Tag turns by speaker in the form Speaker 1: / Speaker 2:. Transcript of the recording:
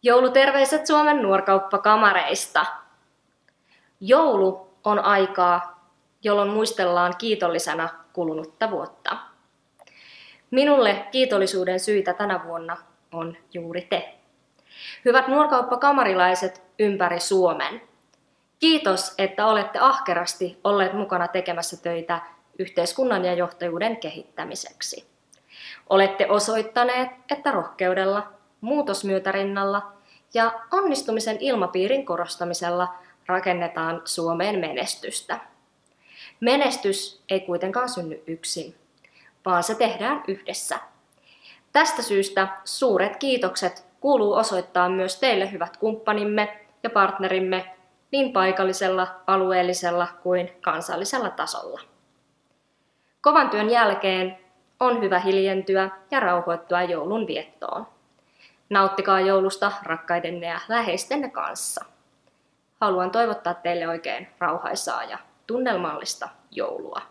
Speaker 1: Jouluterveiset Suomen nuorkauppakamareista. Joulu on aikaa, jolloin muistellaan kiitollisena kulunutta vuotta. Minulle kiitollisuuden syitä tänä vuonna on juuri te. Hyvät nuorkauppakamarilaiset ympäri Suomen. Kiitos, että olette ahkerasti olleet mukana tekemässä töitä yhteiskunnan ja johtajuuden kehittämiseksi. Olette osoittaneet, että rohkeudella, muutosmyötärinnalla ja onnistumisen ilmapiirin korostamisella rakennetaan Suomeen menestystä. Menestys ei kuitenkaan synny yksin, vaan se tehdään yhdessä. Tästä syystä suuret kiitokset kuuluu osoittaa myös teille, hyvät kumppanimme ja partnerimme, niin paikallisella, alueellisella kuin kansallisella tasolla. Kovan työn jälkeen on hyvä hiljentyä ja rauhoittua joulun viettoon. Nauttikaa joulusta rakkaidenne ja läheistenne kanssa. Haluan toivottaa teille oikein rauhaisaa ja tunnelmallista joulua.